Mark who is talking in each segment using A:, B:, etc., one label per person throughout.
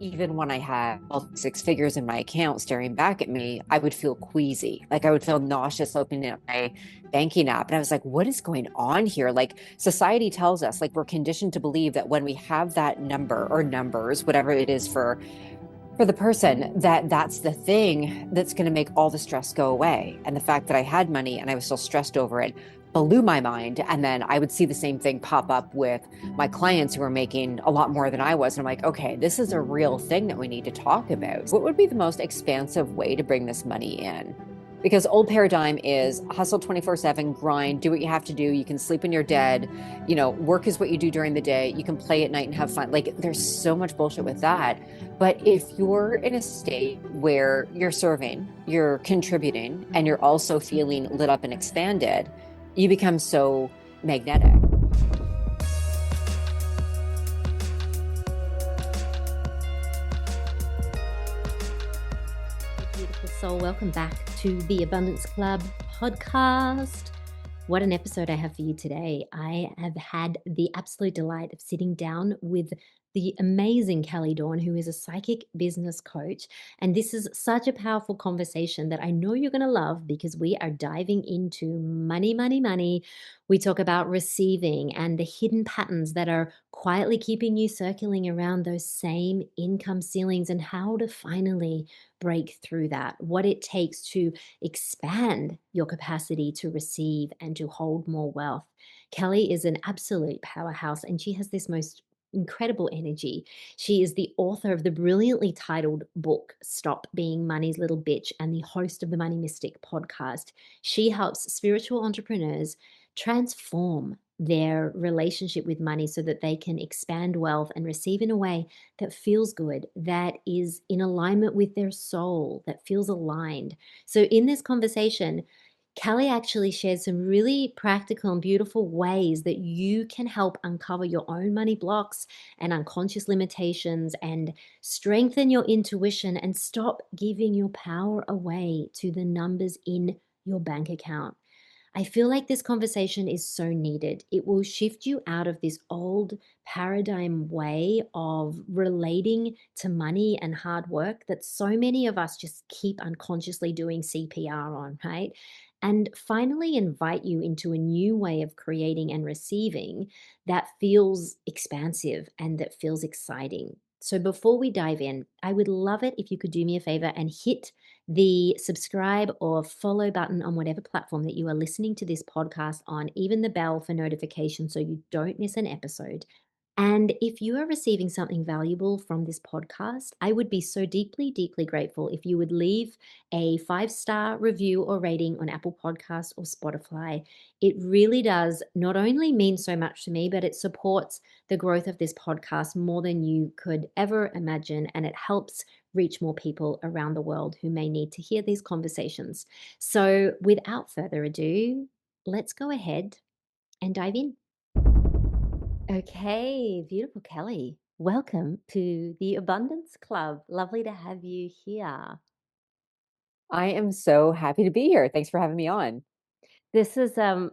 A: even when I had all six figures in my account staring back at me, I would feel queasy. Like I would feel nauseous opening up my banking app. And I was like, what is going on here? Like society tells us, like we're conditioned to believe that when we have that number or numbers, whatever it is for the person, that that's the thing that's going to make all the stress go away. And the fact that I had money and I was still stressed over it blew my mind. And then I would see the same thing pop up with my clients who were making a lot more than I was. And I'm like, okay, this is a real thing that we need to talk about. What would be the most expansive way to bring this money in? Because old paradigm is hustle 24/7, grind, do what you have to do. You can sleep when you're dead. Work is what you do during the day. You can play at night and have fun. Like there's so much bullshit with that. But if you're in a state where you're serving, you're contributing, and you're also feeling lit up and expanded, you become so magnetic.
B: Beautiful soul, welcome back to the Abundance Club podcast. What an episode I have for you today. I have had the absolute delight of sitting down with the amazing Kelly Dawn, who is a psychic business coach. And this is such a powerful conversation that I know you're going to love because we are diving into money, money, money. We talk about receiving and the hidden patterns that are quietly keeping you circling around those same income ceilings and how to finally break through that, what it takes to expand your capacity to receive and to hold more wealth. Kelly is an absolute powerhouse and she has this most incredible energy. She is the author of the brilliantly titled book, Stop Being Money's Little Bitch, and the host of the Money Mystic podcast. She helps spiritual entrepreneurs transform their relationship with money so that they can expand wealth and receive in a way that feels good, that is in alignment with their soul, that feels aligned. So in this conversation, Kelly actually shares some really practical and beautiful ways that you can help uncover your own money blocks and unconscious limitations and strengthen your intuition and stop giving your power away to the numbers in your bank account. I feel like this conversation is so needed. It will shift you out of this old paradigm way of relating to money and hard work that so many of us just keep unconsciously doing CPR on, right? And finally invite you into a new way of creating and receiving that feels expansive and that feels exciting. So before we dive in, I would love it if you could do me a favor and hit the subscribe or follow button on whatever platform that you are listening to this podcast on, even the bell for notifications so you don't miss an episode. And if you are receiving something valuable from this podcast, I would be so deeply, deeply grateful if you would leave a 5-star review or rating on Apple Podcasts or Spotify. It really does not only mean so much to me, but it supports the growth of this podcast more than you could ever imagine. And it helps reach more people around the world who may need to hear these conversations. So without further ado, let's go ahead and dive in. Okay, beautiful Kelly. Welcome to the Abundance Club. Lovely to have you here.
A: I am so happy to be here. Thanks for having me on.
B: This is I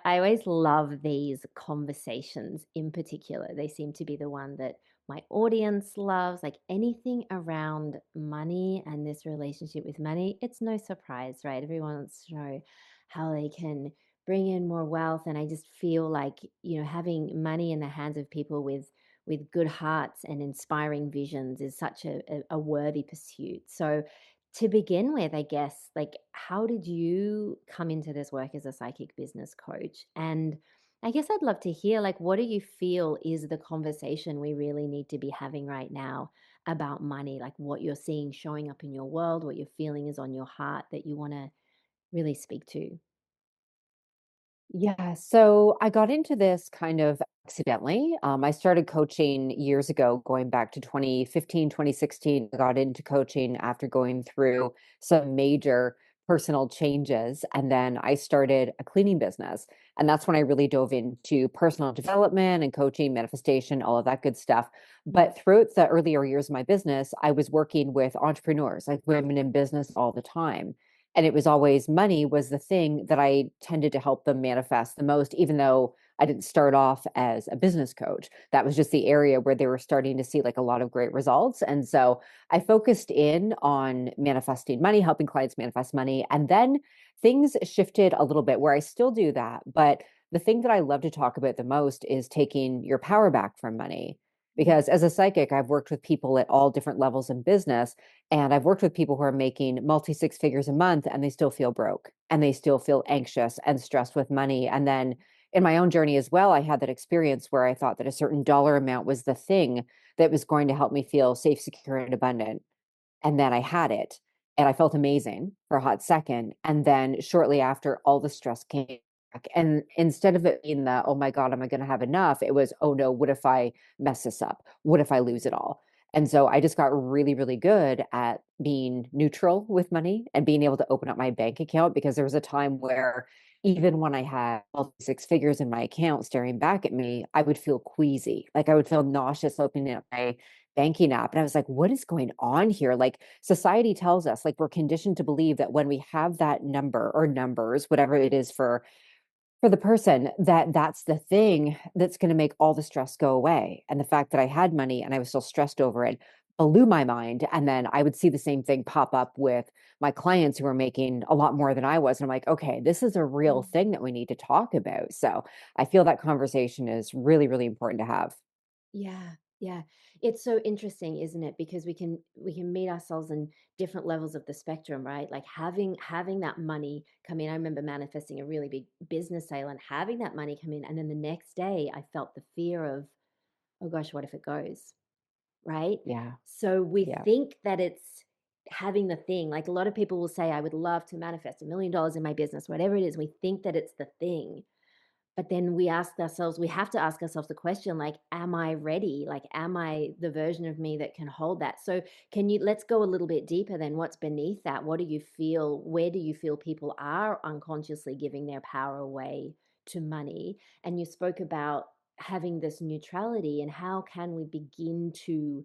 B: always love these conversations in particular. They seem to be the one that my audience loves, like anything around money and this relationship with money. It's no surprise, right? Everyone wants to know how they can bring in more wealth. And I just feel like, having money in the hands of people with good hearts and inspiring visions is such a worthy pursuit. So to begin with, I guess, like, how did you come into this work as a psychic business coach? And I guess I'd love to hear, like, what do you feel is the conversation we really need to be having right now about money? Like, what you're seeing showing up in your world, what you're feeling is on your heart that you want to really speak to.
A: Yeah, so I got into this kind of accidentally. I started coaching years ago, going back to 2015, 2016. I got into coaching after going through some major personal changes. And then I started a cleaning business. And that's when I really dove into personal development and coaching, manifestation, all of that good stuff. But throughout the earlier years of my business, I was working with entrepreneurs, like women in business all the time. And it was always money was the thing that I tended to help them manifest the most, even though I didn't start off as a business coach. That was just the area where they were starting to see like a lot of great results. And so I focused in on manifesting money, helping clients manifest money. And then things shifted a little bit where I still do that. But the thing that I love to talk about the most is taking your power back from money. Because as a psychic, I've worked with people at all different levels in business. And I've worked with people who are making multi six figures a month and they still feel broke and they still feel anxious and stressed with money. And then in my own journey as well, I had that experience where I thought that a certain dollar amount was the thing that was going to help me feel safe, secure, and abundant. And then I had it and I felt amazing for a hot second. And then shortly after, all the stress came back. And instead of it being the, oh my God, am I going to have enough? It was, oh no, what if I mess this up? What if I lose it all? And so I just got really, really good at being neutral with money and being able to open up my bank account because there was a time where even when I had all six figures in my account staring back at me, I would feel queasy. Like I would feel nauseous opening up my banking app. And I was like, what is going on here? Like society tells us, like we're conditioned to believe that when we have that number or numbers, whatever it is for the person, that that's the thing that's going to make all the stress go away. And the fact that I had money and I was still stressed over it blew my mind. And then I would see the same thing pop up with my clients who were making a lot more than I was. And I'm like, okay, this is a real
B: Mm.
A: thing that we need to talk about. So I feel that conversation is really, really important to have.
B: Yeah, yeah. It's so interesting, isn't it? Because we can meet ourselves in different levels of the spectrum, right? Like having that money come in. I remember manifesting a really big business sale and having that money come in, and then the next day I felt the fear of, oh gosh, what if it goes? Right?
A: Yeah.
B: So we
A: Yeah.
B: think that it's having the thing. Like a lot of people will say, I would love to manifest $1 million in my business, whatever it is. We think that it's the thing. But then we have to ask ourselves the question, like, am I ready? Like, am I the version of me that can hold that? So let's go a little bit deeper then. What's beneath that? What do you feel? Where do you feel people are unconsciously giving their power away to money? And you spoke about having this neutrality, and how can we begin to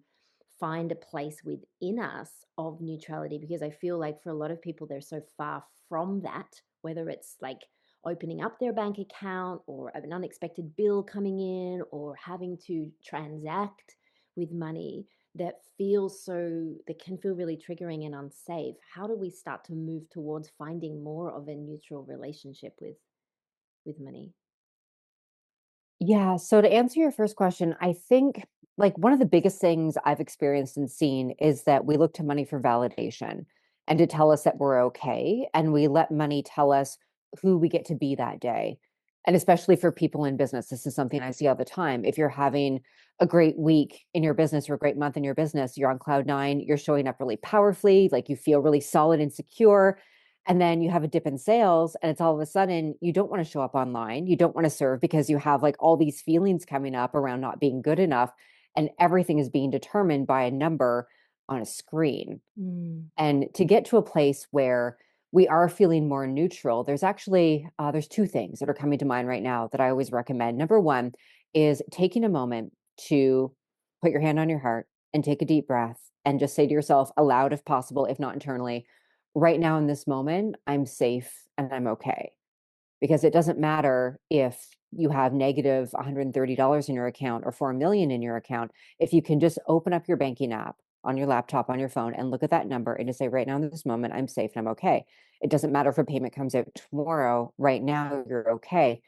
B: find a place within us of neutrality? Because I feel like for a lot of people, they're so far from that, whether it's like opening up their bank account or an unexpected bill coming in or having to transact with money that can feel really triggering and unsafe. How do we start to move towards finding more of a neutral relationship with money?
A: Yeah. So to answer your first question, I think like one of the biggest things I've experienced and seen is that we look to money for validation and to tell us that we're okay. And we let money tell us who we get to be that day. And especially for people in business, this is something I see all the time. If you're having a great week in your business or a great month in your business, you're on cloud nine, you're showing up really powerfully, like you feel really solid and secure. And then you have a dip in sales, and it's all of a sudden you don't want to show up online. You don't want to serve because you have like all these feelings coming up around not being good enough. And everything is being determined by a number on a screen.
B: Mm.
A: And to get to a place where we are feeling more neutral, there's two things that are coming to mind right now that I always recommend. Number one is taking a moment to put your hand on your heart and take a deep breath and just say to yourself aloud, if possible, if not internally, right now in this moment, I'm safe and I'm okay. Because it doesn't matter if you have negative $130 in your account or 4 million in your account. If you can just open up your banking app on your laptop, on your phone, and look at that number and just say, right now in this moment, I'm safe and I'm okay. It doesn't matter if a payment comes out tomorrow, right now, you're okay.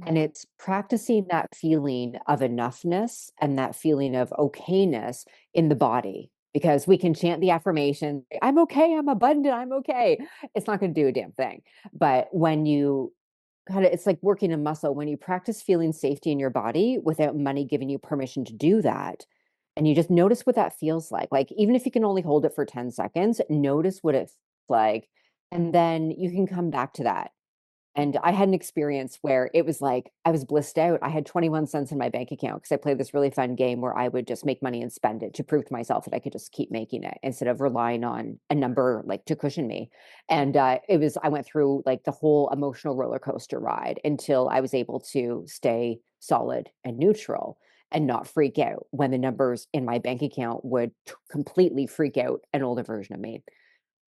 A: And
B: Mm.
A: it's practicing that feeling of enoughness and that feeling of okayness in the body. Because we can chant the affirmation, I'm okay, I'm abundant, I'm okay. It's not going to do a damn thing. But when you kind of, it's like working a muscle. When you practice feeling safety in your body without money giving you permission to do that, and you just notice what that feels like even if you can only hold it for 10 seconds, notice what it feels like. And then you can come back to that. And I had an experience where it was like I was blissed out. I had 21 cents in my bank account because I played this really fun game where I would just make money and spend it to prove to myself that I could just keep making it instead of relying on a number like to cushion me. And I went through like the whole emotional roller coaster ride until I was able to stay solid and neutral and not freak out when the numbers in my bank account would completely freak out an older version of me.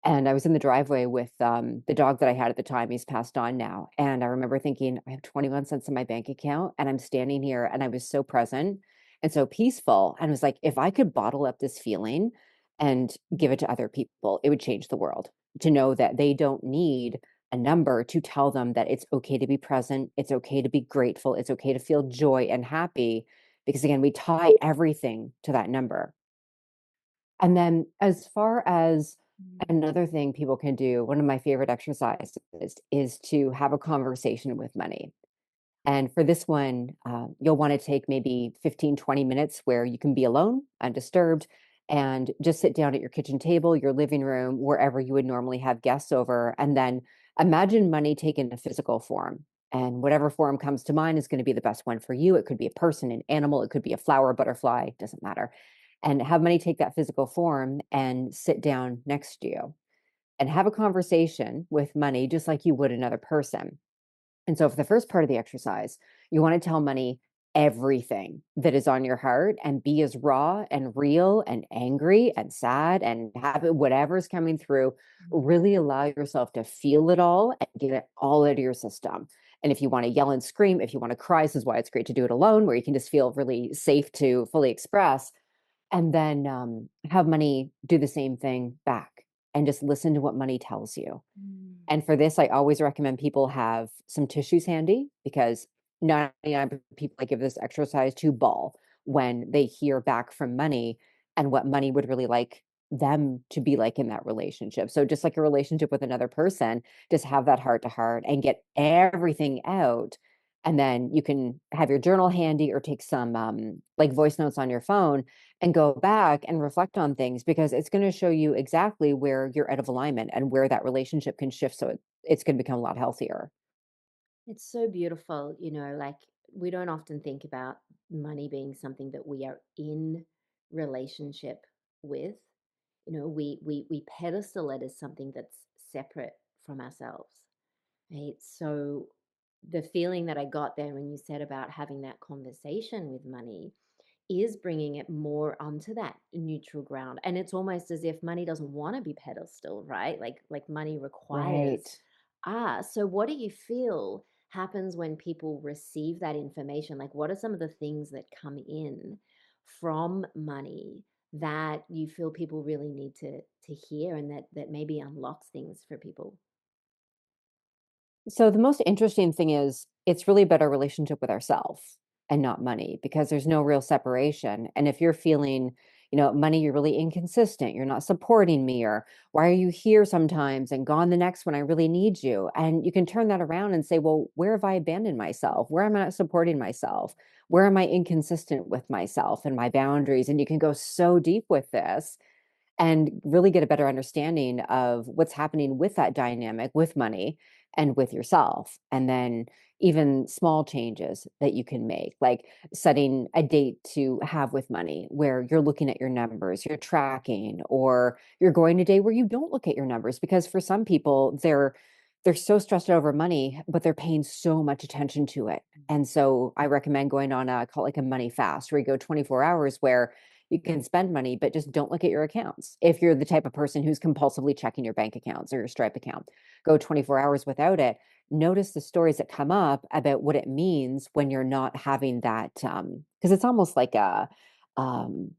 A: And I was in the driveway with the dog that I had at the time. He's passed on now. And I remember thinking, I have 21 cents in my bank account, and I'm standing here and I was so present and so peaceful. And I was like, if I could bottle up this feeling and give it to other people, it would change the world to know that they don't need a number to tell them that it's okay to be present. It's okay to be grateful. It's okay to feel joy and happy. Because again, we tie everything to that number. And then, as far as another thing people can do, one of my favorite exercises is to have a conversation with money. And for this one, you'll want to take maybe 15, 20 minutes where you can be alone, undisturbed, and just sit down at your kitchen table, your living room, wherever you would normally have guests over. And then imagine money taken in a physical form. And whatever form comes to mind is going to be the best one for you. It could be a person, an animal, it could be a flower, butterfly, doesn't matter. And have money take that physical form and sit down next to you and have a conversation with money just like you would another person. And so, for the first part of the exercise, you want to tell money everything that is on your heart and be as raw and real and angry and sad and have it, whatever's coming through. Really allow yourself to feel it all and get it all out of your system. And if you want to yell and scream, if you want to cry, this is why it's great to do it alone, where you can just feel really safe to fully express. And then have money do the same thing back and just listen to what money tells you.
B: Mm.
A: And for this, I always recommend people have some tissues handy because 99% of people I give this exercise to bawl when they hear back from money and what money would really like them to be like in that relationship. So just like a relationship with another person, just have that heart to heart and get everything out. And then you can have your journal handy or take some like voice notes on your phone and go back and reflect on things because it's going to show you exactly where you're out of alignment and where that relationship can shift. So it's going to become a lot healthier.
B: It's so beautiful, like we don't often think about money being something that we are in relationship with. We pedestal it as something that's separate from ourselves, right? So the feeling that I got there when you said about having that conversation with money is bringing it more onto that neutral ground, and it's almost as if money doesn't want to be pedestal, right? Like money requires.
A: Right.
B: So what do you feel happens when people receive that information? Like, what are some of the things that come in from money that you feel people really need to hear, and that maybe unlocks things for people?
A: So the most interesting thing is it's really about our relationship with ourselves and not money because there's no real separation. And if you're feeling, money, you're really inconsistent, you're not supporting me, or why are you here sometimes and gone the next when I really need you? And you can turn that around and say, well, where have I abandoned myself? Where am I not supporting myself? Where am I inconsistent with myself and my boundaries? And you can go so deep with this and really get a better understanding of what's happening with that dynamic with money and with yourself. And then even small changes that you can make, like setting a date to have with money where you're looking at your numbers, you're tracking, or you're going a day where you don't look at your numbers because for some people they're so stressed out over money, but they're paying so much attention to it. And so I recommend going on a call it like a money fast where you go 24 hours where you can spend money, but just don't look at your accounts. If you're the type of person who's compulsively checking your bank accounts or your Stripe account, go 24 hours without it. Notice the stories that come up about what it means when you're not having that. Because it's almost like um,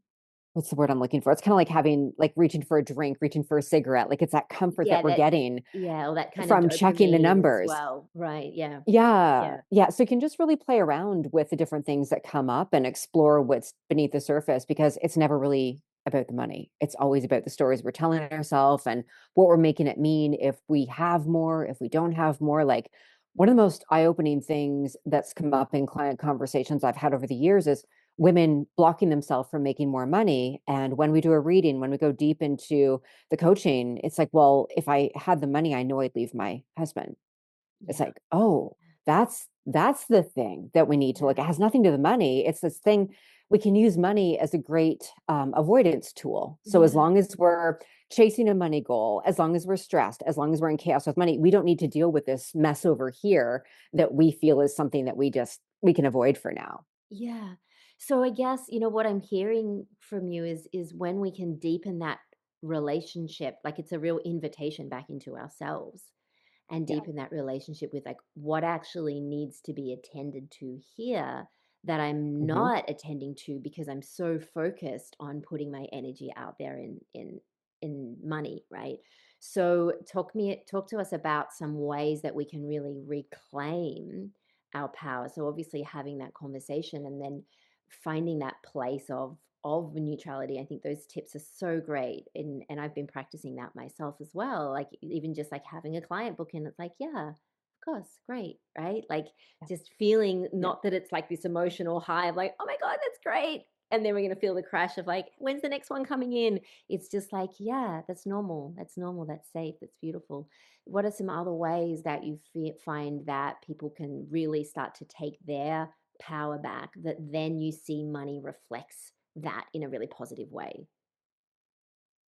A: what's the word I'm looking for? It's kind of like having, like reaching for a drink, reaching for a cigarette. Like it's that comfort that
B: Yeah,
A: we're
B: that
A: getting
B: yeah, or that kind of
A: from checking the
B: dopamine as
A: numbers.
B: well, right? Yeah,
A: Yeah.
B: yeah.
A: Yeah. So you can just really play around with the different things that come up and explore what's beneath the surface because it's never really about the money. It's always about the stories we're telling ourselves and what we're making it mean if we have more, if we don't have more. Like one of the most eye-opening things that's come up in client conversations I've had over the years is women blocking themselves from making more money. And when we do a reading, when we go deep into the coaching, it's like, well, if I had the money, I know I'd leave my husband. It's
B: Yeah,
A: like, oh, that's the thing that we need to look.
B: yeah,
A: It has nothing to do with money. It's this thing we can use money as a great avoidance tool. So as
B: yeah,
A: long as we're chasing a money goal, as long as we're stressed, as long as we're in chaos with money, we don't need to deal with this mess over here that we feel is something that we can avoid for now.
B: yeah. So I guess, what I'm hearing from you is when we can deepen that relationship, like it's a real invitation back into ourselves and
A: Yeah.
B: deepen that relationship with like what actually needs to be attended to here that I'm
A: Hmm.
B: not attending to because I'm so focused on putting my energy out there in money, right? So talk to us about some ways that we can really reclaim our power. So obviously having that conversation and then finding that place of neutrality. I think those tips are so great. And I've been practicing that myself as well. Like even just like having a client book in, it's like, yeah, of course, great, right? Like just feeling
A: Yeah.
B: not that it's like this emotional high of like, oh my God, that's great. And then we're going to feel the crash of like, when's the next one coming in? It's just like, yeah, that's normal. That's normal. That's safe. That's beautiful. What are some other ways that you find that people can really start to take their power back, that then you see money reflects that in a really positive way?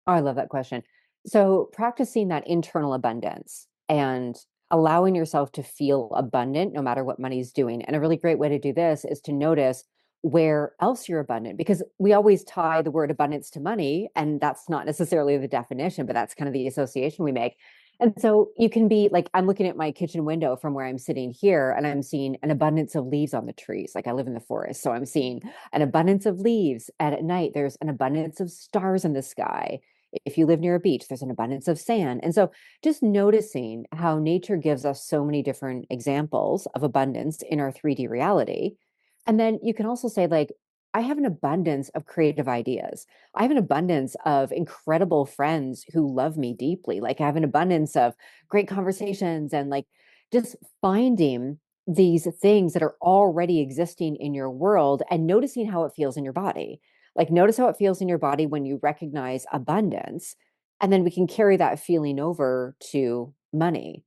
A: Oh, I love that question. So, practicing that internal abundance and allowing yourself to feel abundant no matter what money's doing. And a really great way to do this is to notice where else you're abundant, because we always tie the word abundance to money, and that's not necessarily the definition, but that's kind of the association we make. And so you can be like, I'm looking at my kitchen window from where I'm sitting here, and I'm seeing an abundance of leaves on the trees. Like I live in the forest. So I'm seeing an abundance of leaves. And at night, there's an abundance of stars in the sky. If you live near a beach, there's an abundance of sand. And so just noticing how nature gives us so many different examples of abundance in our 3D reality. And then you can also say, like, I have an abundance of creative ideas. I have an abundance of incredible friends who love me deeply. Like, I have an abundance of great conversations and like just finding these things that are already existing in your world and noticing how it feels in your body. Like, notice how it feels in your body when you recognize abundance. And then we can carry that feeling over to money.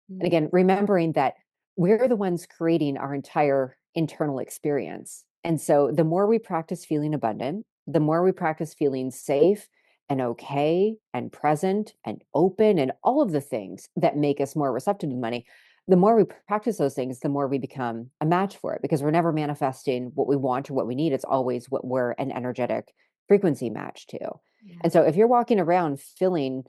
A: And
B: Mm.
A: again, remembering that we're the ones creating our entire internal experience. And so the more we practice feeling abundant, the more we practice feeling safe and okay and present and open and all of the things that make us more receptive to money, the more we practice those things, the more we become a match for it, because we're never manifesting what we want or what we need. It's always what we're an energetic frequency match to.
B: Yeah.
A: And so if you're walking around feeling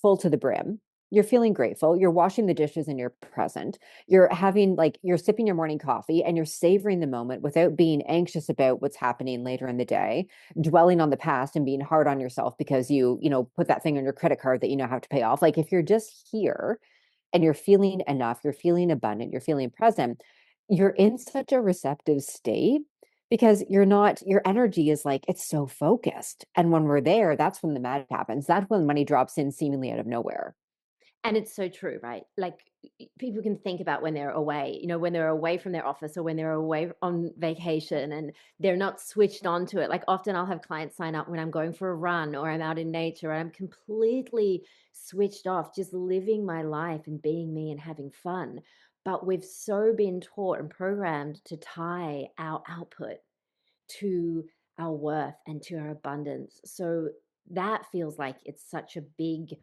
A: full to the brim, you're feeling grateful, you're washing the dishes and you're present, you're having like you're sipping your morning coffee and you're savoring the moment without being anxious about what's happening later in the day, dwelling on the past and being hard on yourself because you put that thing on your credit card that you now have to pay off. Like if you're just here and you're feeling enough, you're feeling abundant, you're feeling present, you're in such a receptive state because your energy is like it's so focused. And when we're there, that's when the magic happens. That's when money drops in seemingly out of nowhere.
B: And it's so true, right? Like people can think about when they're away, when they're away from their office or when they're away on vacation and they're not switched on to it. Like often I'll have clients sign up when I'm going for a run or I'm out in nature and I'm completely switched off, just living my life and being me and having fun. But we've so been taught and programmed to tie our output to our worth and to our abundance. So that feels like it's such a big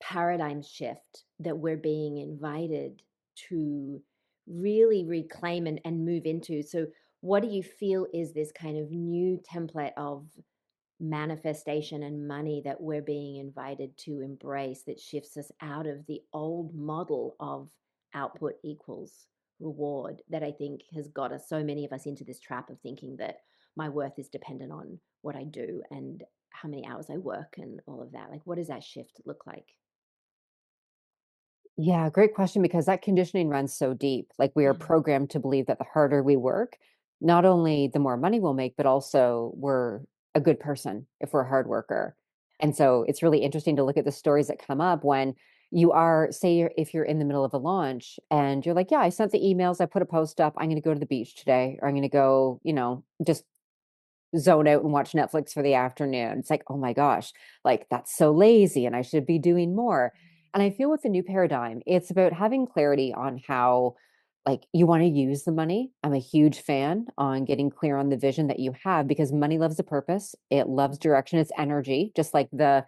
B: paradigm shift that we're being invited to really reclaim and move into. So, what do you feel is this kind of new template of manifestation and money that we're being invited to embrace that shifts us out of the old model of output equals reward that I think has got us, so many of us, into this trap of thinking that my worth is dependent on what I do and how many hours I work and all of that? Like, what does that shift look like?
A: Yeah, great question, because that conditioning runs so deep. Like we are
B: Yeah.
A: programmed to believe that the harder we work, not only the more money we'll make, but also we're a good person if we're a hard worker. And so it's really interesting to look at the stories that come up when you are, say, if you're in the middle of a launch and you're like, yeah, I sent the emails, I put a post up, I'm going to go to the beach today, or I'm going to go, just zone out and watch Netflix for the afternoon. It's like, oh my gosh, like that's so lazy and I should be doing more. And I feel with the new paradigm, it's about having clarity on how like you want to use the money. I'm a huge fan on getting clear on the vision that you have, because money loves a purpose. It loves direction. It's energy, just like the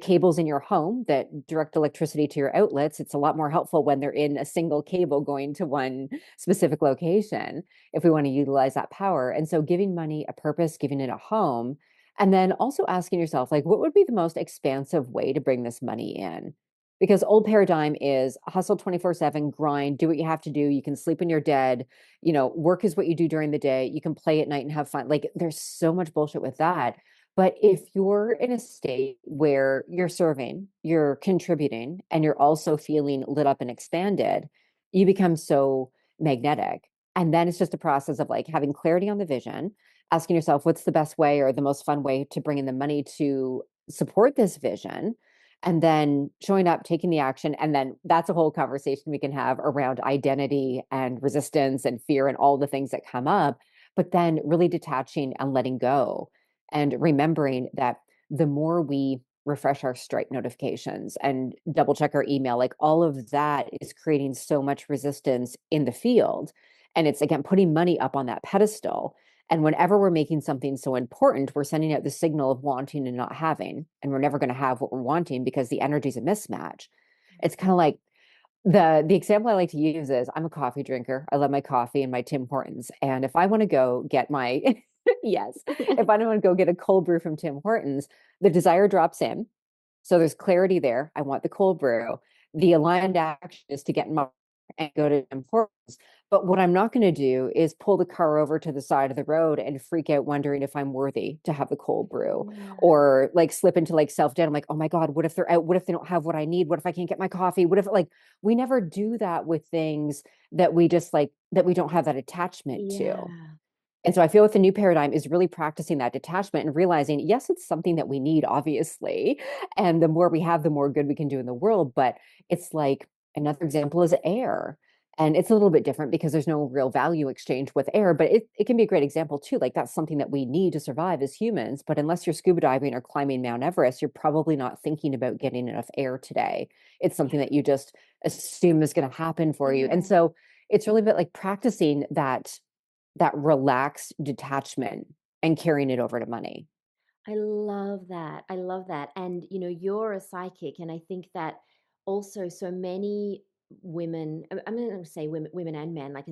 A: cables in your home that direct electricity to your outlets. It's a lot more helpful when they're in a single cable going to one specific location if we want to utilize that power. And so giving money a purpose, giving it a home, And then also asking yourself, like, what would be the most expansive way to bring this money in? Because old paradigm is hustle 24/7, grind, do what you have to do. You can sleep when you're dead. Work is what you do during the day. You can play at night and have fun. Like, there's so much bullshit with that. But if you're in a state where you're serving, you're contributing, and you're also feeling lit up and expanded, you become so magnetic. And then it's just a process of like having clarity on the vision, asking yourself, what's the best way or the most fun way to bring in the money to support this vision? And then showing up, taking the action. And then that's a whole conversation we can have around identity and resistance and fear and all the things that come up. But then really detaching and letting go and remembering that the more we refresh our Stripe notifications and double check our email, like all of that is creating so much resistance in the field. And it's again putting money up on that pedestal. And whenever we're making something so important, we're sending out the signal of wanting and not having. And we're never going to have what we're wanting because the energy is a mismatch. It's kind of like the example I like to use is I'm a coffee drinker. I love my coffee and my Tim Hortons. And if I want to go get my yes, if I want to go get a cold brew from Tim Hortons, the desire drops in. So there's clarity there. I want the cold brew. The aligned action is to get in my and go to Tim Hortons. But what I'm not going to do is pull the car over to the side of the road and freak out wondering if I'm worthy to have the cold brew
B: Yeah.
A: or like slip into like self-doubt. I'm like, oh my God, what if they're out? What if they don't have what I need? What if I can't get my coffee? What if like we never do that with things that we just like that we don't have that attachment to.
B: Yeah.
A: And so I feel with the new paradigm is really practicing that detachment and realizing, yes, it's something that we need, obviously. And the more we have, the more good we can do in the world. But it's like another example is air. And it's a little bit different because there's no real value exchange with air, but it can be a great example too. Like that's something that we need to survive as humans. But unless you're scuba diving or climbing Mount Everest, you're probably not thinking about getting enough air today. It's something that you just assume is going to happen for you. And
B: Yeah.
A: so it's really about like practicing that relaxed detachment and carrying it over to money.
B: I love that. I love that. And you're a psychic, and I think that also so many women, I'm going to say women and men, like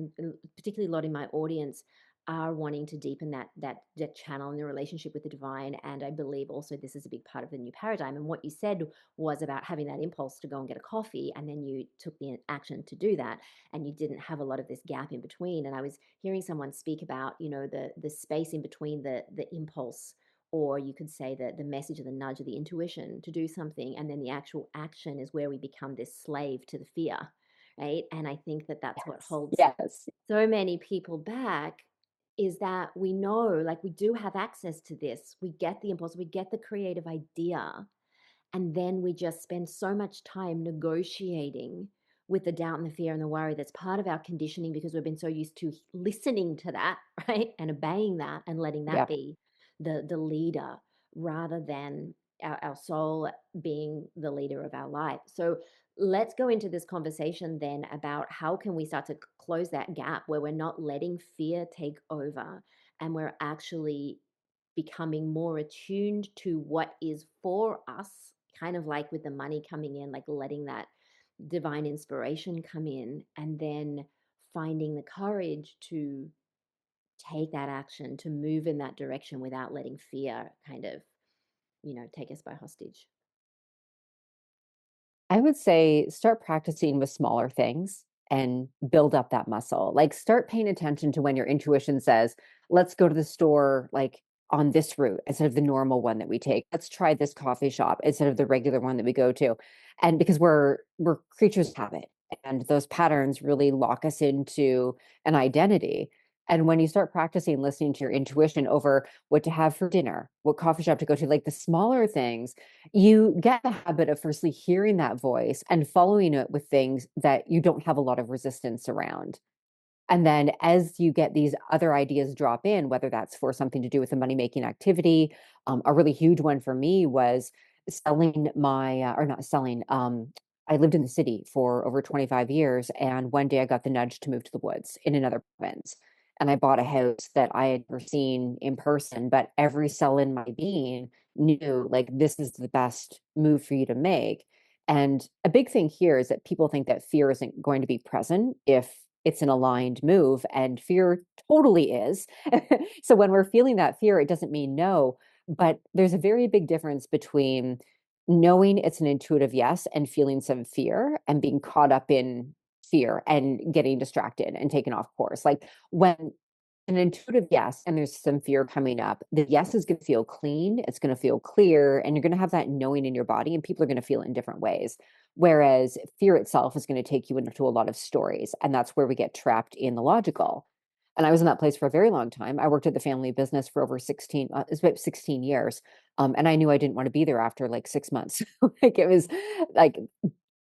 B: particularly a lot in my audience, are wanting to deepen that channel in the relationship with the divine. And I believe also this is a big part of the new paradigm. And what you said was about having that impulse to go and get a coffee, and then you took the action to do that, and you didn't have a lot of this gap in between. And I was hearing someone speak about the space in between the impulse, or you could say that the message or the nudge or the intuition to do something, and then the actual action is where we become this slave to the fear, right? And I think that that's what
A: Yes.
B: holds
A: Yes.
B: so many people back, is that we know, like, we do have access to this. We get the impulse, we get the creative idea, and then we just spend so much time negotiating with the doubt and the fear and the worry that's part of our conditioning, because we've been so used to listening to that, right? And obeying that and letting that
A: Yep.
B: be the leader, rather than our soul being the leader of our life. So let's go into this conversation then about how can we start to close that gap where we're not letting fear take over, and we're actually becoming more attuned to what is for us, kind of like with the money coming in, like letting that divine inspiration come in, and then finding the courage to take that action, to move in that direction without letting fear kind of, take us by hostage.
A: I would say start practicing with smaller things and build up that muscle. Like start paying attention to when your intuition says, let's go to the store like on this route instead of the normal one that we take. Let's try this coffee shop instead of the regular one that we go to. And because we're creatures of habit and those patterns really lock us into an identity. And when you start practicing listening to your intuition over what to have for dinner, what coffee shop to go to, like the smaller things, you get the habit of firstly hearing that voice and following it with things that you don't have a lot of resistance around. And then as you get these other ideas drop in, whether that's for something to do with a money making activity, a really huge one for me was selling my, or not selling, I lived in the city for over 25 years. And one day I got the nudge to move to the woods in another province. And I bought a house that I had never seen in person, but every cell in my being knew like this is the best move for you to make. And a big thing here is that people think that fear isn't going to be present if it's an aligned move, and fear totally is. So when we're feeling that fear, it doesn't mean no, But there's a very big difference between knowing it's an intuitive yes and feeling some fear and being caught up in fear and getting distracted and taken off course. Like when an intuitive yes and there's some fear coming up, the yes is going to feel clean, it's going to feel clear, and you're going to have that knowing in your body, and people are going to feel it in different ways. Whereas fear itself is going to take you into a lot of stories, and that's where we get trapped in the logical. And I was in that place for a very long time. I worked at the family business for over 16, it's about 16 years. And I knew I didn't want to be there after like 6 months. Like it was like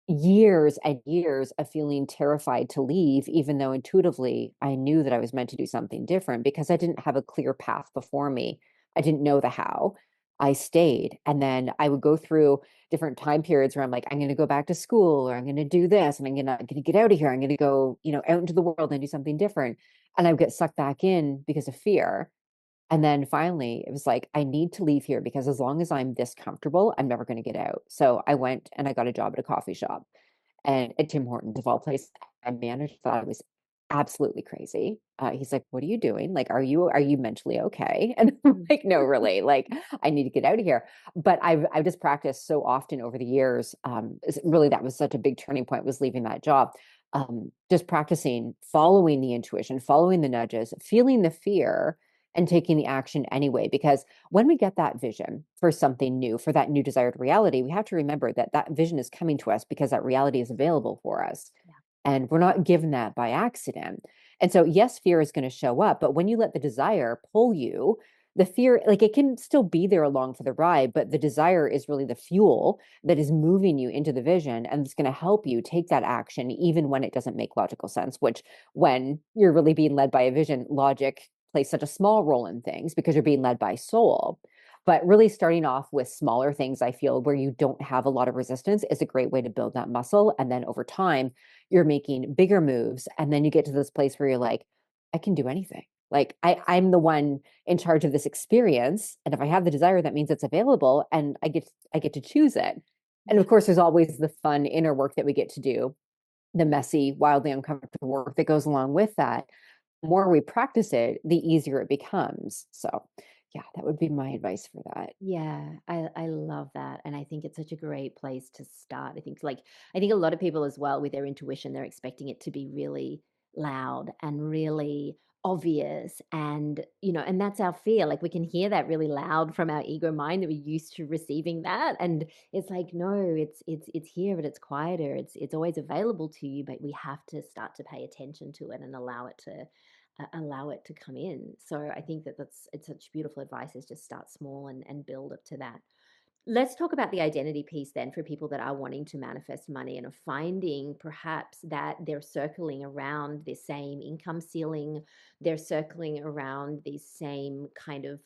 A: years and years of feeling terrified to leave, even though intuitively I knew that I was meant to do something different because I didn't have a clear path before me. I didn't know the how. I stayed. And then I would go through different time periods where I'm like, I'm going to go back to school or I'm going to do this and I'm going to get out of here. I'm going to go, out into the world and do something different. And I would get sucked back in because of fear. And then finally, it was like, I need to leave here because as long as I'm this comfortable, I'm never going to get out. So I went and I got a job at a coffee shop and at Tim Hortons of all places. My manager thought I was absolutely crazy. He's like, "What are you doing? Like, are you mentally okay?" And I'm like, "No, really. Like, I need to get out of here." But I've just practiced so often over the years. Really, that was such a big turning point was leaving that job. Just practicing, following the intuition, following the nudges, feeling the fear, and taking the action anyway. Because when we get that vision for something new, for that new desired reality, we have to remember that that vision is coming to us because that reality is available for us.
B: Yeah.
A: And we're not given that by accident. And so, yes, fear is going to show up, but when you let the desire pull you, the fear, like it can still be there along for the ride, but the desire is really the fuel that is moving you into the vision and it's going to help you take that action, even when it doesn't make logical sense, which when you're really being led by a vision, logic plays such a small role in things because you're being led by soul. But really starting off with smaller things, I feel, where you don't have a lot of resistance is a great way to build that muscle. And then over time, you're making bigger moves. And then you get to this place where you're like, I can do anything. Like I'm the one in charge of this experience. And if I have the desire, that means it's available and I get to choose it. And
B: Yeah.
A: of course, there's always the fun inner work that we get to do, the messy, wildly uncomfortable work that goes along with that. The more we practice it, the easier it becomes. So yeah, that would be my advice for that.
B: Yeah, I love that. And I think it's such a great place to start. I think a lot of people as well with their intuition, they're expecting it to be really loud and really obvious and and that's our fear. Like we can hear that really loud from our ego mind that we're used to receiving that. And it's like, no, it's here, but it's quieter. It's always available to you, but we have to start to pay attention to it and allow it to come in. So I think that it's such beautiful advice is just start small and build up to that. Let's talk about the identity piece then for people that are wanting to manifest money and are finding perhaps that they're circling around the same income ceiling, they're circling around these same kind of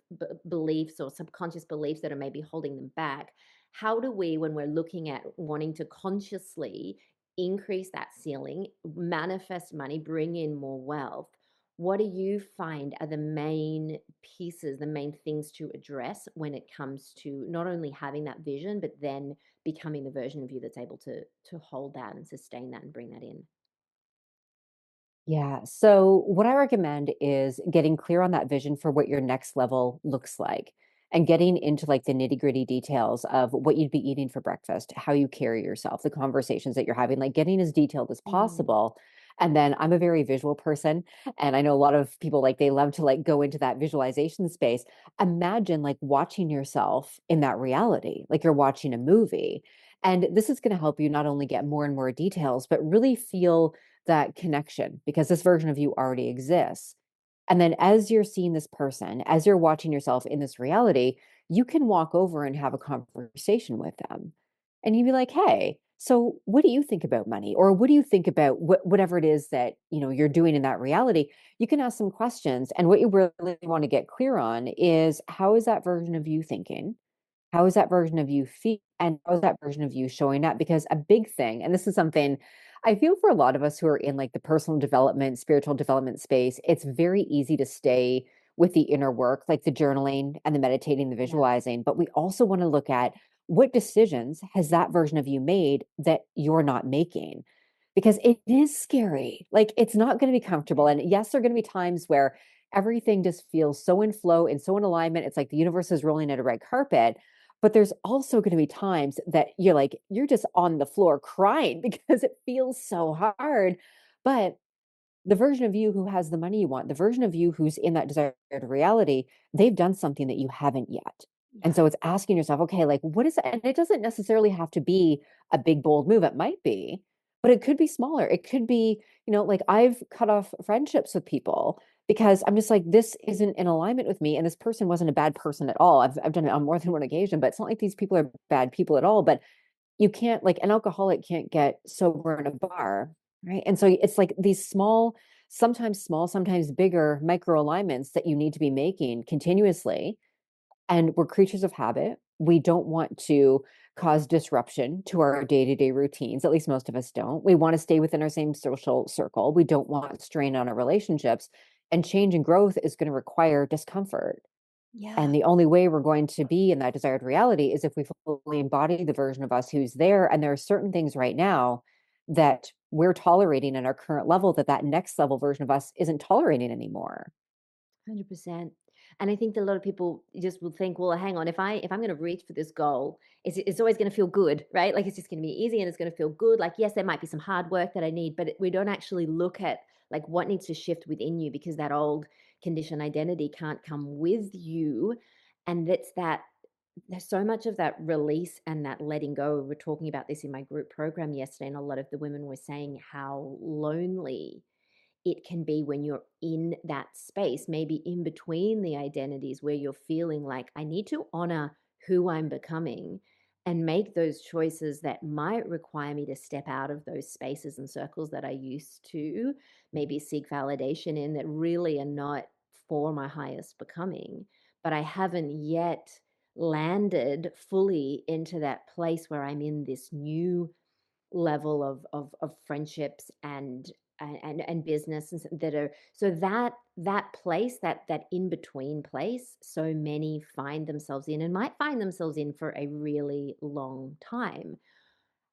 B: beliefs or subconscious beliefs that are maybe holding them back. How do we, when we're looking at wanting to consciously increase that ceiling, manifest money, bring in more wealth? What do you find are the main pieces, the main things to address when it comes to not only having that vision, but then becoming the version of you that's able to hold that and sustain that and bring that in?
A: Yeah. So, what I recommend is getting clear on that vision for what your next level looks like and getting into like the nitty-gritty details of what you'd be eating for breakfast, how you carry yourself, the conversations that you're having, like getting as detailed as
B: Mm,
A: possible. And then I'm a very visual person, and I know a lot of people like they love to like go into that visualization space. Imagine like watching yourself in that reality, like you're watching a movie. And this is going to help you not only get more and more details, but really feel that connection because this version of you already exists. And then as you're seeing this person, as you're watching yourself in this reality, you can walk over and have a conversation with them. And you'd be like, "Hey, so what do you think about money? Or what do you think about whatever it is that, you're doing in that reality?" You can ask some questions. And what you really want to get clear on is how is that version of you thinking? How is that version of you feel? And how is that version of you showing up? Because a big thing, and this is something I feel for a lot of us who are in like the personal development, spiritual development space, it's very easy to stay with the inner work, like the journaling and the meditating, the
B: yeah.
A: visualizing. But we also want to look at what decisions has that version of you made that you're not making? Because it is scary. Like it's not going to be comfortable. And yes, there are going to be times where everything just feels so in flow and so in alignment. It's like the universe is rolling out a red carpet. But there's also going to be times that you're like, you're just on the floor crying because it feels so hard. But the version of you who has the money you want, the version of you who's in that desired reality, they've done something that you haven't yet. And
B: Yeah.
A: so it's asking yourself, okay, like what is it? And it doesn't necessarily have to be a big, bold move. It might be, but it could be smaller. It could be, like I've cut off friendships with people because I'm just like, this isn't in alignment with me. And this person wasn't a bad person at all. I've done it on more than one occasion, but it's not like these people are bad people at all. But you can't, like an alcoholic can't get sober in a bar, right? And so it's like these small, sometimes bigger micro alignments that you need to be making continuously. And we're creatures of habit. We don't want to cause disruption to our day-to-day routines. At least most of us don't. We want to stay within our same social circle. We don't want strain on our relationships. And change and growth is going to require discomfort.
B: Yeah.
A: And the only way we're going to be in that desired reality is if we fully embody the version of us who's there. And there are certain things right now that we're tolerating in our current level that next level version of us isn't tolerating anymore.
B: 100%. And I think that a lot of people just will think, well, hang on, if I'm going to reach for this goal, it's always going to feel good, right? Like it's just going to be easy and it's going to feel good. Like yes, there might be some hard work that I need, but we don't actually look at like what needs to shift within you because that old conditioned identity can't come with you. And that's that there's so much of that release and that letting go. We were talking about this in my group program yesterday, and a lot of the women were saying how lonely it can be when you're in that space, maybe in between the identities where you're feeling like, I need to honor who I'm becoming and make those choices that might require me to step out of those spaces and circles that I used to maybe seek validation in that really are not for my highest becoming. But I haven't yet landed fully into that place where I'm in this new level of friendships and business that are so that place that in between place so many find themselves in and might find themselves in for a really long time.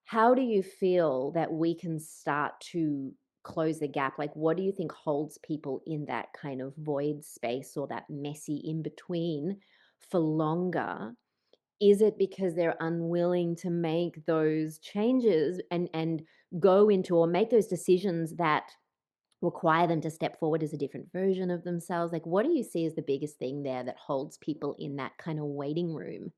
B: How do you feel that we can start to close the gap? Like what do you think holds people in that kind of void space or that messy in between for longer? Is it because they're unwilling to make those changes and go into or make those decisions that require them to step forward as a different version of themselves? Like, what do you see as the biggest thing there that holds people in that kind of waiting room?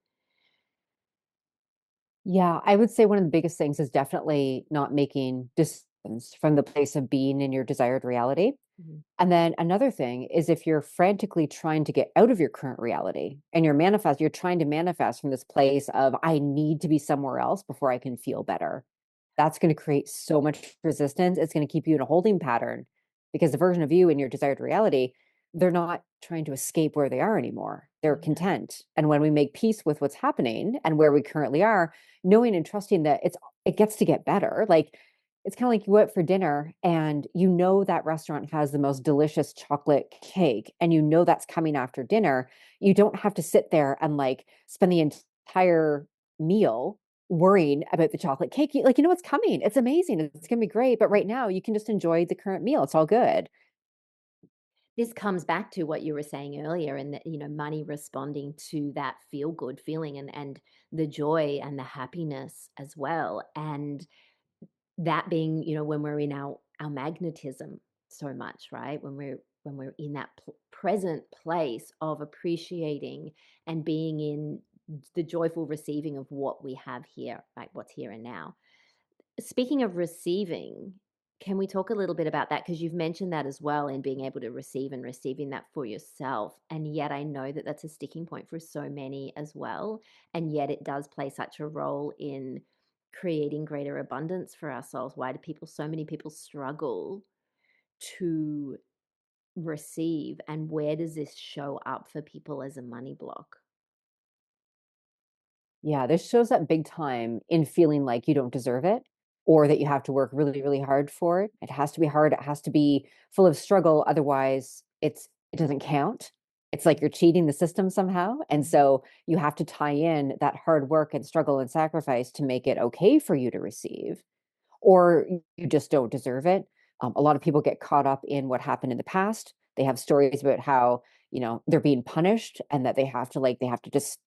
A: Yeah, I would say one of the biggest things is definitely not making decisions from the place of being in your desired reality.
B: Mhm.
A: And then another thing is if you're frantically trying to get out of your current reality and you're trying to manifest from this place of, I need to be somewhere else before I can feel better. That's going to create so much resistance. It's going to keep you in a holding pattern because the version of you in your desired reality, they're not trying to escape where they are anymore. They're
B: Yeah.
A: content. And when we make peace with what's happening and where we currently are, knowing and trusting that it gets to get better. Like it's kind of like you went for dinner and you know that restaurant has the most delicious chocolate cake and you know that's coming after dinner. You don't have to sit there and like spend the entire meal worrying about the chocolate cake. Like, it's coming. It's amazing. It's going to be great. But right now, you can just enjoy the current meal. It's all good.
B: This comes back to what you were saying earlier, and that, money responding to that feel good feeling and the joy and the happiness as well. And that being, when we're in our magnetism so much, right? When we're in that present place of appreciating and being in the joyful receiving of what we have here, right? What's here and now. Speaking of receiving, can we talk a little bit about that? Because you've mentioned that as well in being able to receive and receiving that for yourself. And yet I know that that's a sticking point for so many as well. And yet it does play such a role in creating greater abundance for ourselves. Why do so many people struggle to receive? And where does this show up for people as a money block?
A: Yeah, this shows up big time in feeling like you don't deserve it or that you have to work really, really hard for it. It has to be hard. It has to be full of struggle. Otherwise, it doesn't count. It's like you're cheating the system somehow. And
B: Mhm.
A: so you have to tie in that hard work and struggle and sacrifice to make it okay for you to receive, or you just don't deserve it. A lot of people get caught up in what happened in the past. They have stories about how, they're being punished and that they have to just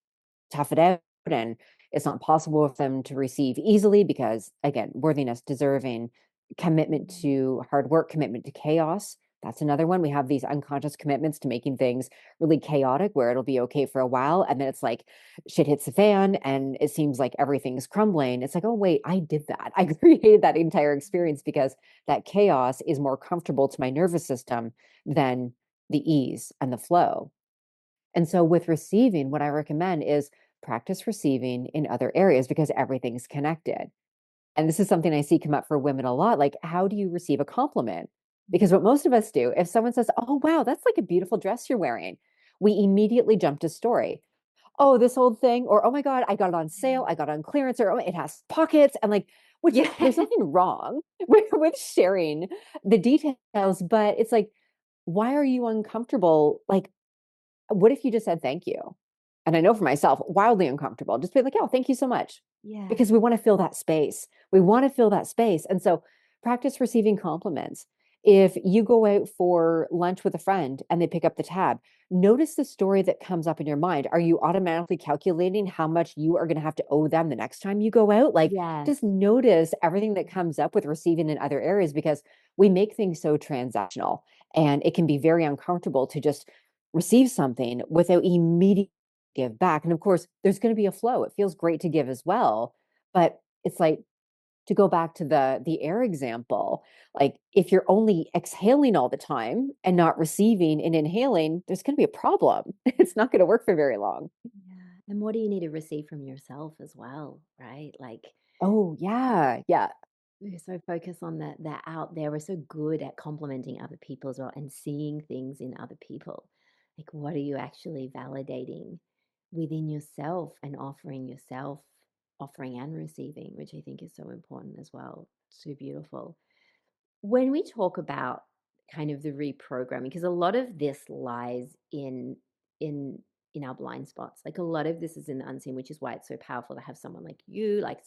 A: tough it out, and it's not possible for them to receive easily because, again, worthiness, deserving, commitment to hard work, commitment to chaos. That's another one. We have these unconscious commitments to making things really chaotic where it'll be okay for a while. And then it's like shit hits the fan and it seems like everything's crumbling. It's like, oh, wait, I did that. I created that entire experience because that chaos is more comfortable to my nervous system than the ease and the flow. And so with receiving, what I recommend is practice receiving in other areas because everything's connected. And this is something I see come up for women a lot. Like, how do you receive a compliment? Because what most of us do, if someone says, oh, wow, that's like a beautiful dress you're wearing, we immediately jump to story. Oh, this old thing, or oh my God, I got it on sale, I got it on clearance, or oh, it has pockets. And like, which
B: Yeah.
A: there's nothing wrong with sharing the details, but it's like, why are you uncomfortable? Like, what if you just said thank you? And I know for myself, wildly uncomfortable. Just be like, oh, thank you so much.
B: Yeah.
A: Because we want to fill that space. We want to fill that space. And so practice receiving compliments. If you go out for lunch with a friend and they pick up the tab, notice the story that comes up in your mind. Are you automatically calculating how much you are going to have to owe them the next time you go out? Like,
B: Yeah.
A: just notice everything that comes up with receiving in other areas because we make things so transactional and it can be very uncomfortable to just receive something without immediately give back. And of course, there's going to be a flow. It feels great to give as well, but it's like to go back to the air example, like if you're only exhaling all the time and not receiving and inhaling, there's going to be a problem. It's not going to work for very long.
B: Yeah. And what do you need to receive from yourself as well, right? Like
A: Oh, yeah. Yeah.
B: we're so focused on that out there. We're so good at complimenting other people as well and seeing things in other people. Like what are you actually validating within yourself and offering yourself, offering and receiving, which I think is so important as well. So beautiful. When we talk about kind of the reprogramming, because a lot of this lies in in our blind spots. Like a lot of this is in the unseen, which is why it's so powerful to have someone like you, like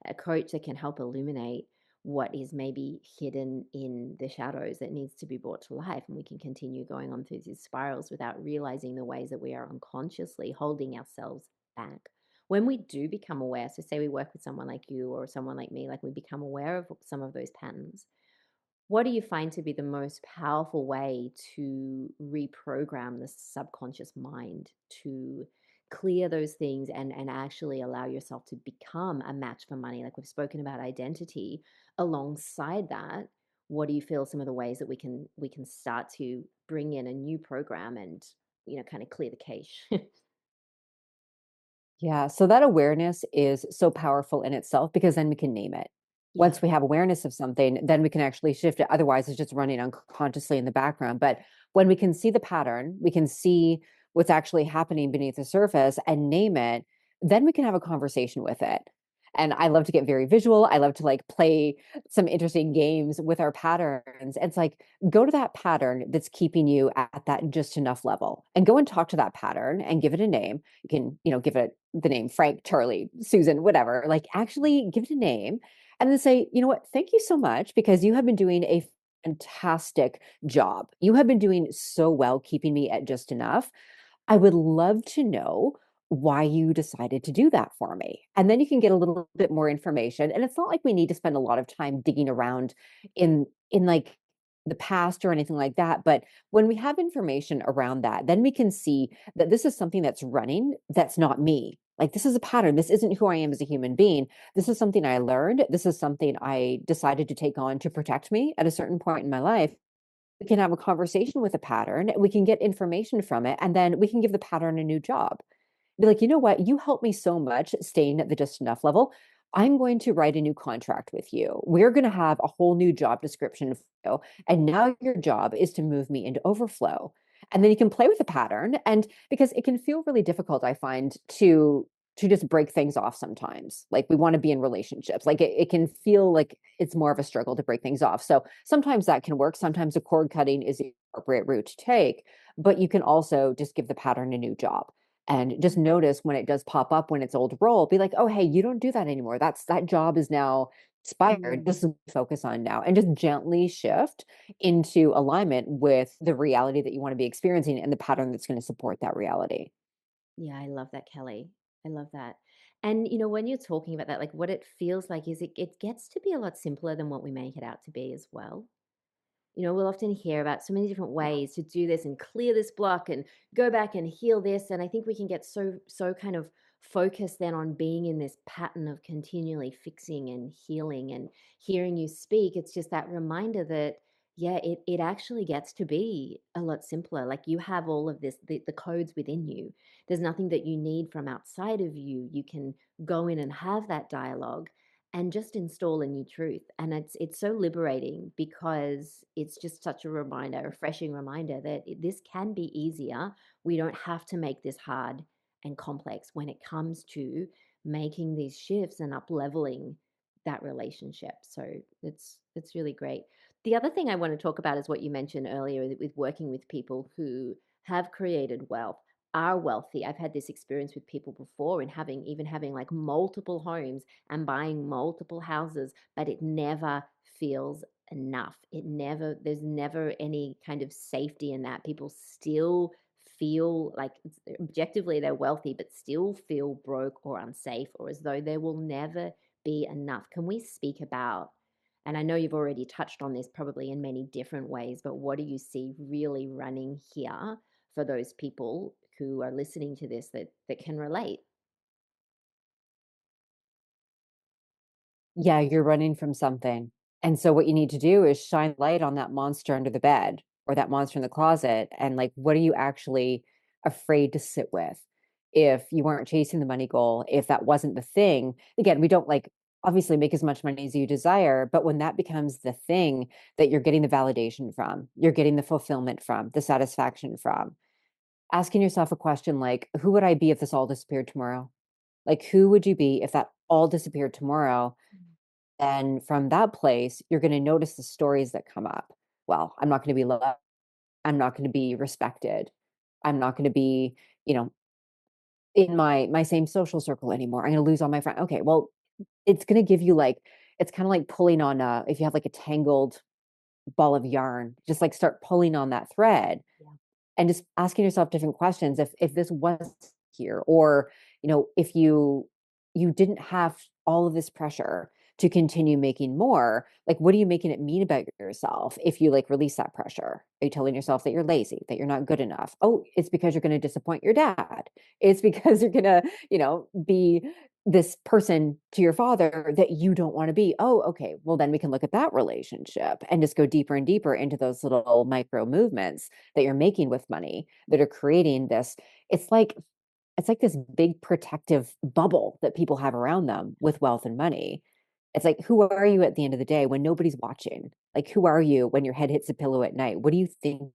B: a coach that can help illuminate what is maybe hidden in the shadows that needs to be brought to life. And we can continue going on through these spirals without realizing the ways that we are unconsciously holding ourselves back. When we do become aware, so say we work with someone like you or someone like me, like we become aware of some of those patterns, what do you find to be the most powerful way to reprogram the subconscious mind to clear those things and actually allow yourself to become a match for money? Like we've spoken about identity. Alongside that, what do you feel some of the ways that we can start to bring in a new program and kind of clear the cache?
A: Yeah. So that awareness is so powerful in itself because then we can name it.
B: Yeah.
A: Once we have awareness of something, then we can actually shift it. Otherwise, it's just running unconsciously in the background. But when we can see the pattern, we can see what's actually happening beneath the surface and name it, then we can have a conversation with it. And I love to get very visual. I love to like play some interesting games with our patterns. It's like go to that pattern that's keeping you at that just enough level and go and talk to that pattern and give it a name. You can, give it the name Frank, Charlie, Susan, whatever. Like actually give it a name and then say, you know what, thank you so much because you have been doing a fantastic job. You have been doing so well keeping me at just enough. I would love to know why you decided to do that for me. And then you can get a little bit more information. And it's not like we need to spend a lot of time digging around in like the past or anything like that. But when we have information around that, then we can see that this is something that's running that's not me. Like this is a pattern. This isn't who I am as a human being. This is something I learned. This is something I decided to take on to protect me at a certain point in my life. We can have a conversation with a pattern. We can get information from it. And then we can give the pattern a new job. Be like, you know what? You helped me so much staying at the just enough level. I'm going to write a new contract with you. We're going to have a whole new job description for you. And now your job is to move me into overflow. And then you can play with the pattern. And because it can feel really difficult, I find, to just break things off sometimes. Like we want to be in relationships. Like it can feel like it's more of a struggle to break things off. So sometimes that can work. Sometimes a cord cutting is the appropriate route to take. But you can also just give the pattern a new job and just notice when it does pop up when it's old role, be like, oh, hey, you don't do that anymore. That job is now inspired,
B: Mm.
A: this is what we focus on now, and just gently shift into alignment with the reality that you want to be experiencing and the pattern that's going to support that reality.
B: Yeah, I love that, Kelly. I love that. And when you're talking about that, like what it feels like is it gets to be a lot simpler than what we make it out to be as well. We'll often hear about so many different ways to do this and clear this block and go back and heal this. And I think we can get so kind of focused then on being in this pattern of continually fixing and healing and hearing you speak. It's just that reminder that, yeah, it actually gets to be a lot simpler. Like you have all of this, the codes within you. There's nothing that you need from outside of you. You can go in and have that dialogue and just install a new truth. And it's so liberating because it's just such a reminder, a refreshing reminder that this can be easier. We don't have to make this hard and complex when it comes to making these shifts and up leveling that relationship. So it's really great. The other thing I want to talk about is what you mentioned earlier with working with people who have created wealth, are wealthy. I've had this experience with people before and having like multiple homes and buying multiple houses, but it never feels enough. There's never any kind of safety in that. People still feel like objectively they're wealthy, but still feel broke or unsafe or as though there will never be enough. Can we speak about, and I know you've already touched on this probably in many different ways, but what do you see really running here for those people who are listening to this that can relate?
A: Yeah, you're running from something. And so what you need to do is shine light on that monster under the bed or that monster in the closet. And like, what are you actually afraid to sit with? If you weren't chasing the money goal, if that wasn't the thing, again, we don't like obviously make as much money as you desire, but when that becomes the thing that you're getting the validation from, you're getting the fulfillment from, the satisfaction from, asking yourself a question like, who would I be if this all disappeared tomorrow? Like, who would you be if that all disappeared tomorrow? And from that place, you're going to notice the stories that come up. Well, I'm not going to be loved. I'm not going to be respected. I'm not going to be, you know, in my same social circle anymore. I'm going to lose all my friends. Okay, well, it's going to give you like it's kind of like pulling on if you have like a tangled ball of yarn, just like start pulling on that thread
B: Yeah.
A: and just asking yourself different questions. If this was here, or if you didn't have all of this pressure to continue making more, like what are you making it mean about yourself if you like release that pressure? Are you telling yourself that you're lazy, that you're not good enough? Oh, it's because you're going to disappoint your dad. It's because you're going to be this person to your father that you don't want to be. Oh, okay, well then we can look at that relationship and just go deeper and deeper into those little micro movements that you're making with money that are creating this. It's like this big protective bubble that people have around them with wealth and money. It's like, who are you at the end of the day when nobody's watching? Like, who are you when your head hits the pillow at night? What do you think?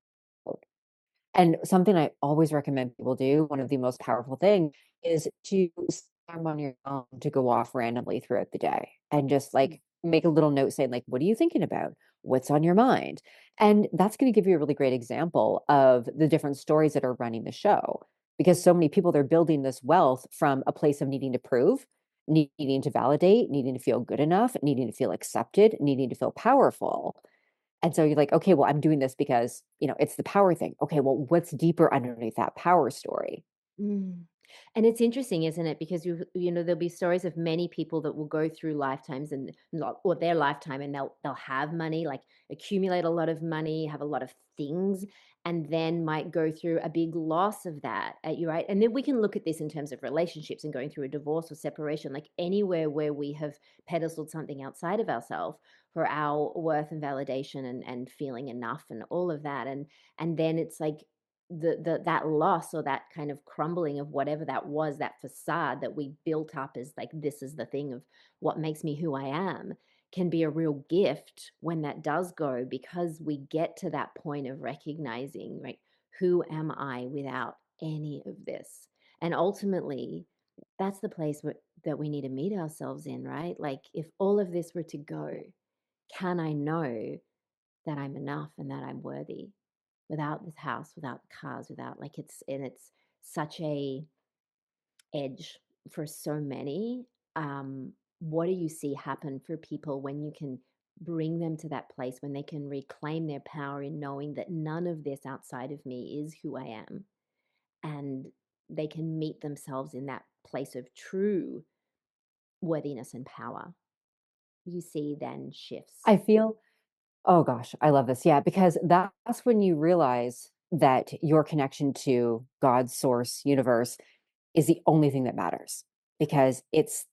A: And something I always recommend people do, one of the most powerful things, is to set time on your own to go off randomly throughout the day and just
B: Mm.
A: like make a little note saying, like, what are you thinking about? What's on your mind? And that's going to give you a really great example of the different stories that are running the show. Because so many people, they're building this wealth from a place of needing to prove, needing to validate, needing to feel good enough, needing to feel accepted, needing to feel powerful. And so you're like, okay, well, I'm doing this because, it's the power thing. Okay, well, what's deeper underneath that power story?
B: Mm. And it's interesting, isn't it? Because there'll be stories of many people that will go through lifetimes and not or their lifetime, and they'll have money, like accumulate a lot of money, have a lot of things, and then might go through a big loss of that. You're right. And then we can look at this in terms of relationships and going through a divorce or separation, like anywhere where we have pedestaled something outside of ourselves for our worth and validation and feeling enough and all of that. And then it's like that loss or that kind of crumbling of whatever that was, that facade that we built up as like this is the thing of what makes me who I am, can be a real gift when that does go, because we get to that point of recognizing, right, who am I without any of this? And ultimately that's the place that we need to meet ourselves in, right? Like if all of this were to go, can I know that I'm enough and that I'm worthy? Without this house, without cars, without like it's such a edge for so many. what do you see happen for people when you can bring them to that place when they can reclaim their power in knowing that none of this outside of me is who I am, and they can meet themselves in that place of true worthiness and power? You see then shifts.
A: I feel Oh gosh, I love this. Yeah, because that's when you realize that your connection to God's source universe is the only thing that matters, because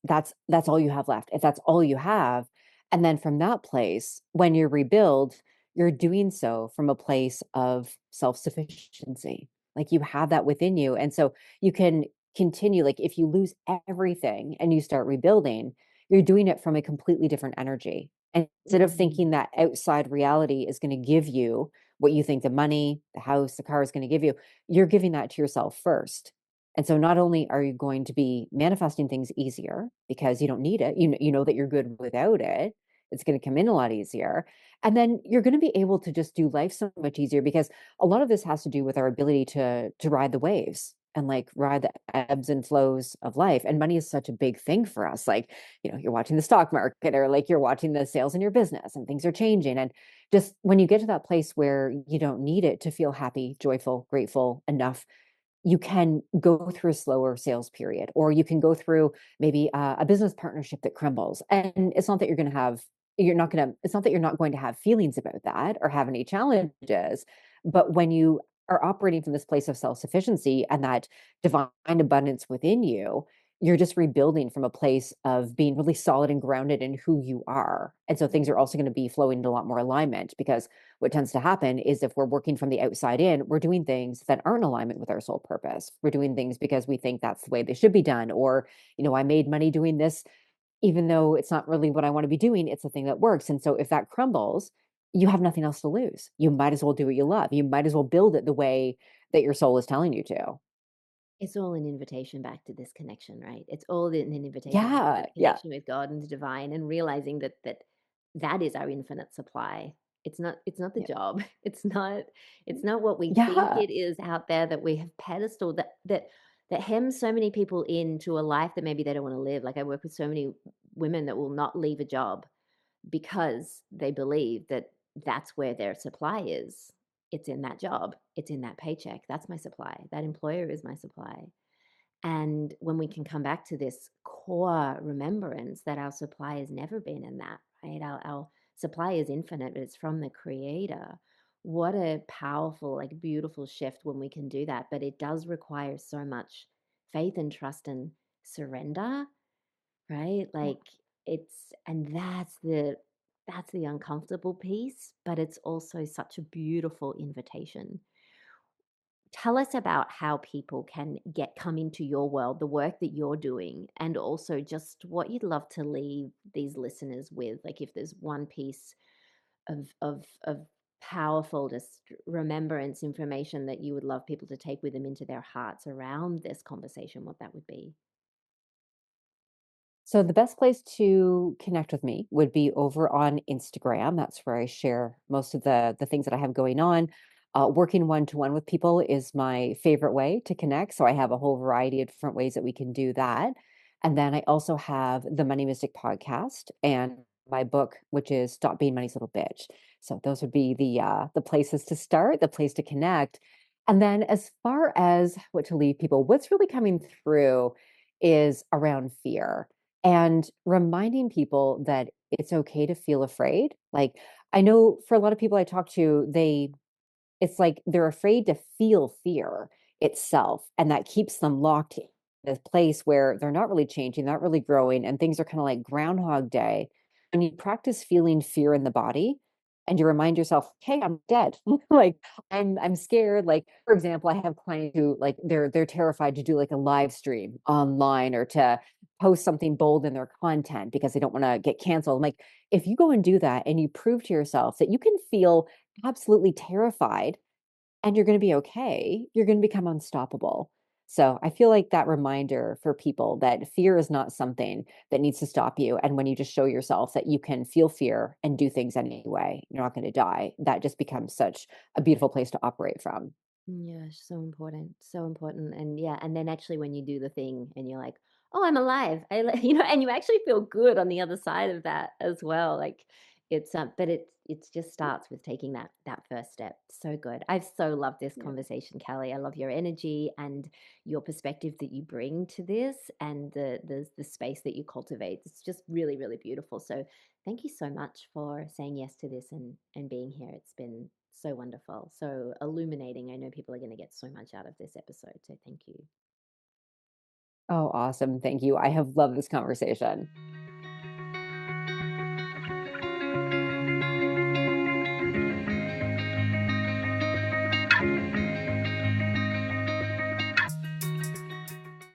A: that's all you have left. If that's all you have, and then from that place, when you rebuild, you're doing so from a place of self-sufficiency. Like you have that within you. And so you can continue, like if you lose everything and you start rebuilding, you're doing it from a completely different energy. And instead of
B: Mm.
A: thinking that outside reality is going to give you what you think the money, the house, the car is going to give you, you're giving that to yourself first. And so not only are you going to be manifesting things easier because you don't need it, you know that you're good without it. It's going to come in a lot easier. And then you're going to be able to just do life so much easier, because a lot of this has to do with our ability to ride the waves and like ride the ebbs and flows of life. And money is such a big thing for us. Like, you're watching the stock market, or like you're watching the sales in your business, and things are changing. And just when you get to that place where you don't need it to feel happy, joyful, grateful enough, you can go through a slower sales period, or you can go through maybe a business partnership that crumbles. And it's not that it's not that you're not going to have feelings about that or have any challenges, but when you are operating from this place of self-sufficiency and that divine abundance within you, you're just rebuilding from a place of being really solid and grounded in who you are. And so things are also going to be flowing into a lot more alignment, because what tends to happen is if we're working from the outside in, we're doing things that aren't in alignment with our soul purpose. We're doing things because we think that's the way they should be done. Or, I made money doing this, even though it's not really what I want to be doing. It's the thing that works. And so if that crumbles, you have nothing else to lose. You might as well do what you love. You might as well build it the way that your soul is telling you to.
B: It's all an invitation back to this connection, right? It's all an invitation back to
A: Yeah.
B: that
A: Yeah.
B: connection with God and the divine, and realizing that is our infinite supply. It's not the
A: Yeah.
B: job. It's not what we think
A: Yeah.
B: it is out there that we have pedestaled that hems so many people into a life that maybe they don't want to live. Like I work with so many women that will not leave a job because they believe that that's where their supply is. It's in that job. It's in that paycheck. That's my supply. That employer is my supply. And when we can come back to this core remembrance that our supply has never been in that, right? Our supply is infinite, but it's from the creator. What a powerful, like beautiful shift when we can do that. But it does require so much faith and trust and surrender, right? Like and that's the uncomfortable piece, but it's also such a beautiful invitation. Tell us about how people can come into your world, the work that you're doing, and also just what you'd love to leave these listeners with. Like if there's one piece of powerful just remembrance information that you would love people to take with them into their hearts around this conversation, what that would be.
A: So the best place to connect with me would be over on Instagram. That's where I share most of the things that I have going on. Working one-to-one with people is my favorite way to connect. So I have a whole variety of different ways that we can do that. And then I also have the Money Mystic podcast and my book, which is Stop Being Money's Little Bitch. So those would be the places to start, the place to connect. And then as far as what to leave people, what's really coming through is around fear and reminding people that it's okay to feel afraid. Like, I know for a lot of people I talk to, it's like they're afraid to feel fear itself, and that keeps them locked in this place where they're not really changing, not really growing, and things are kind of like Groundhog Day. When you practice feeling fear in the body and you remind yourself, hey, I'm dead. Like I'm scared. Like, for example, I have clients who like they're terrified to do like a live stream online or to post something bold in their content because they don't want to get canceled. I'm like, if you go and do that and you prove to yourself that you can feel absolutely terrified and you're going to be okay, you're going to become unstoppable. So I feel like that reminder for people that fear is not something that needs to stop you. And when you just show yourself that you can feel fear and do things anyway, you're not going to die. That just becomes such a beautiful place to operate from.
B: Yeah, so important, so important. And yeah, and then actually when you do the thing and you're like, oh, I'm alive. And you actually feel good on the other side of that as well. Like but it's just starts with taking that first step. So good. I've so loved this
C: Yeah.
B: conversation, Kelly. I love your energy and your perspective that you bring to this, and the space that you cultivate. It's just really, really beautiful. So thank you so much for saying yes to this and being here. It's been so wonderful, so illuminating. I know people are going to get so much out of this episode. So thank you.
A: Oh, awesome. Thank you. I have loved this conversation.